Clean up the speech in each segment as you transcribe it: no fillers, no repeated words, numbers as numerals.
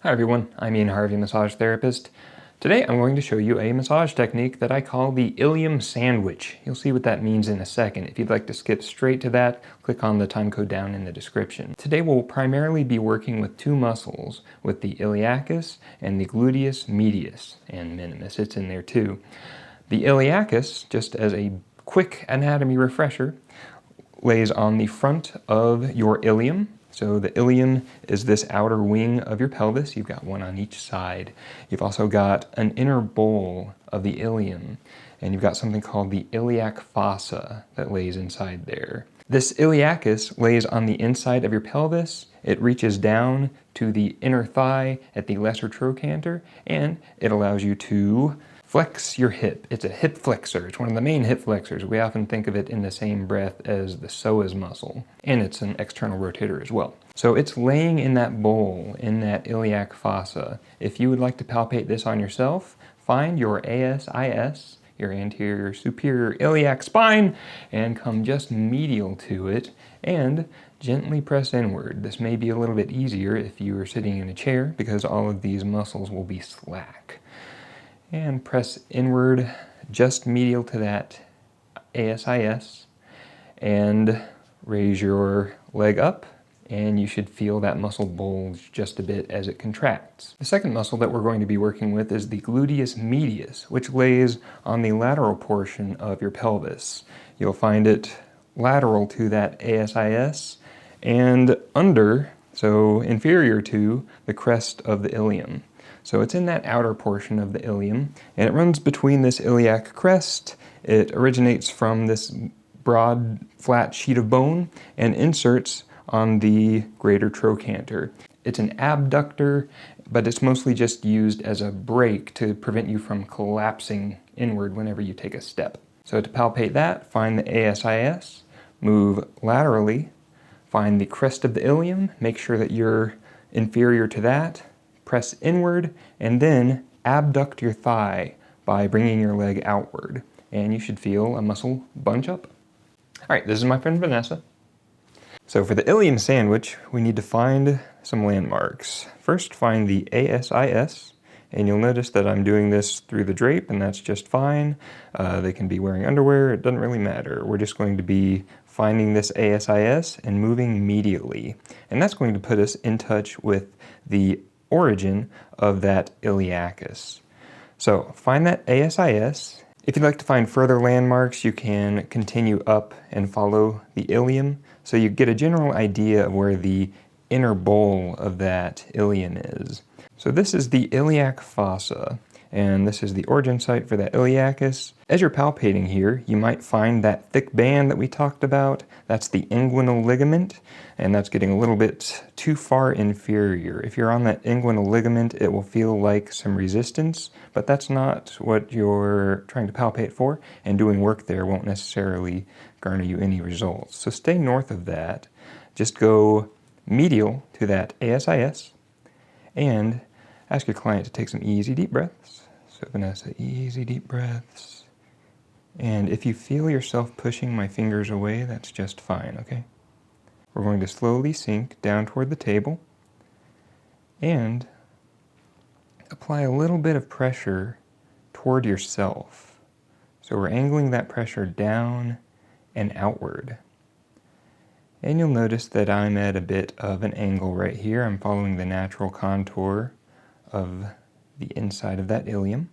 Hi everyone, I'm Ian Harvey, massage therapist. Today I'm going to show you a massage technique that I call the ilium sandwich. You'll see what that means in a second. If you'd like to skip straight to that, click on the timecode down in the description. Today we'll primarily be working with two muscles, with the iliacus and the gluteus medius, and minimus, it's in there too. The iliacus, just as a quick anatomy refresher, lays on the front of your ilium. So the ilium is this outer wing of your pelvis. You've got one on each side. You've also got an inner bowl of the ilium, and you've got something called the iliac fossa that lays inside there. This iliacus lays on the inside of your pelvis. It reaches down to the inner thigh at the lesser trochanter, and it allows you to flex your hip. It's a hip flexor. It's one of the main hip flexors. We often think of it in the same breath as the psoas muscle, and it's an external rotator as well. So it's laying in that bowl, in that iliac fossa. If you would like to palpate this on yourself, find your ASIS, your anterior superior iliac spine, and come just medial to it, and gently press inward. This may be a little bit easier if you are sitting in a chair, because all of these muscles will be slack. And press inward, just medial to that ASIS, and raise your leg up, and you should feel that muscle bulge just a bit as it contracts. The second muscle that we're going to be working with is the gluteus medius, which lays on the lateral portion of your pelvis. You'll find it lateral to that ASIS and under, so inferior to, the crest of the ilium. So it's in that outer portion of the ilium, and it runs between this iliac crest. It originates from this broad, flat sheet of bone and inserts on the greater trochanter. It's an abductor, but it's mostly just used as a brake to prevent you from collapsing inward whenever you take a step. So to palpate that, find the ASIS, move laterally, find the crest of the ilium, make sure that you're inferior to that, press inward, and then abduct your thigh by bringing your leg outward, and you should feel a muscle bunch up. All right, this is my friend Vanessa. So for the ilium sandwich, we need to find some landmarks. First, find the ASIS, and you'll notice that I'm doing this through the drape, and that's just fine. They can be wearing underwear, it doesn't really matter. We're just going to be finding this ASIS and moving medially, and that's going to put us in touch with the origin of that iliacus. So find that ASIS. If you'd like to find further landmarks, you can continue up and follow the ilium, so you get a general idea of where the inner bowl of that ilium is. So this is the iliac fossa, and this is the origin site for that iliacus. As you're palpating here, you might find that thick band that we talked about. That's the inguinal ligament, and that's getting a little bit too far inferior. If you're on that inguinal ligament, it will feel like some resistance, but that's not what you're trying to palpate for, and doing work there won't necessarily garner you any results. So stay north of that. Just go medial to that ASIS, and ask your client to take some easy deep breaths. So Vanessa, easy deep breaths. And if you feel yourself pushing my fingers away, that's just fine, okay? We're going to slowly sink down toward the table and apply a little bit of pressure toward yourself. So we're angling that pressure down and outward. And you'll notice that I'm at a bit of an angle right here. I'm following the natural contour of the inside of that ilium.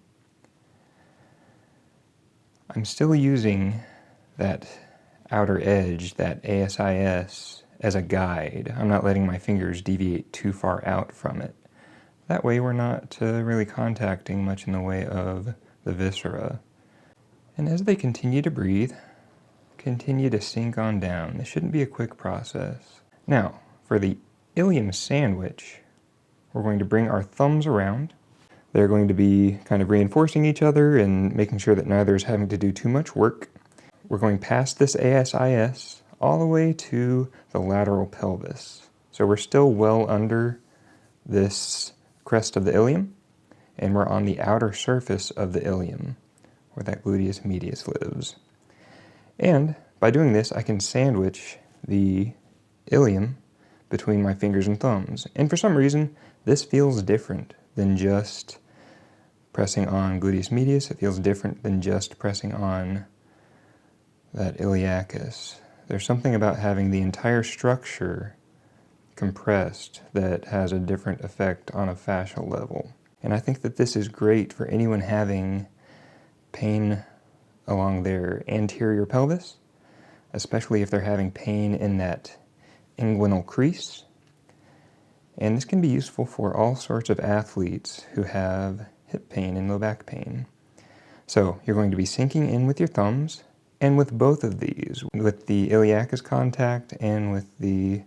I'm still using that outer edge, that ASIS, as a guide. I'm not letting my fingers deviate too far out from it. That way we're not really contacting much in the way of the viscera. And as they continue to breathe, continue to sink on down. This shouldn't be a quick process. Now, for the ilium sandwich, we're going to bring our thumbs around. They're going to be kind of reinforcing each other and making sure that neither is having to do too much work. We're going past this ASIS all the way to the lateral pelvis. So we're still well under this crest of the ilium, and we're on the outer surface of the ilium, where that gluteus medius lives. And by doing this, I can sandwich the ilium between my fingers and thumbs. And for some reason, this feels different than just pressing on gluteus medius. It feels different than just pressing on that iliacus. There's something about having the entire structure compressed that has a different effect on a fascial level. And I think that this is great for anyone having pain along their anterior pelvis, especially if they're having pain in that inguinal crease. And this can be useful for all sorts of athletes who have hip pain and low back pain. So you're going to be sinking in with your thumbs, and with both of these, with the iliacus contact and with the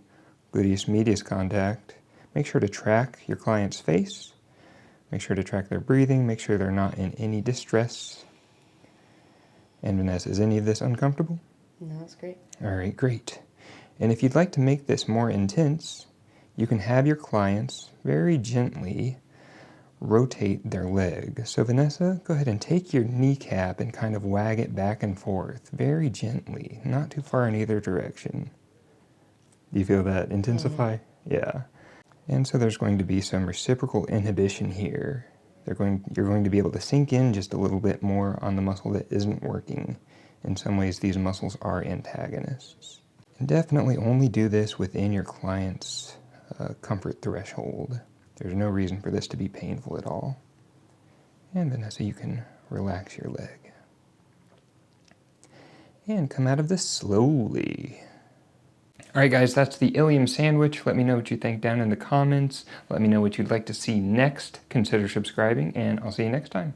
gluteus medius contact, make sure to track your client's face, make sure to track their breathing, make sure they're not in any distress. And Vanessa, is any of this uncomfortable? No, that's great. All right, great. And if you'd like to make this more intense, you can have your clients very gently rotate their leg. So Vanessa, go ahead and take your kneecap and kind of wag it back and forth very gently, not too far in either direction. Do you feel that intensify? Yeah. And so there's going to be some reciprocal inhibition here. You're going to be able to sink in just a little bit more on the muscle that isn't working. In some ways, these muscles are antagonists. And definitely only do this within your client's comfort threshold. There's no reason for this to be painful at all. And Vanessa, you can relax your leg. And come out of this slowly. Alright guys, that's the ilium sandwich. Let me know what you think down in the comments. Let me know what you'd like to see next. Consider subscribing, and I'll see you next time.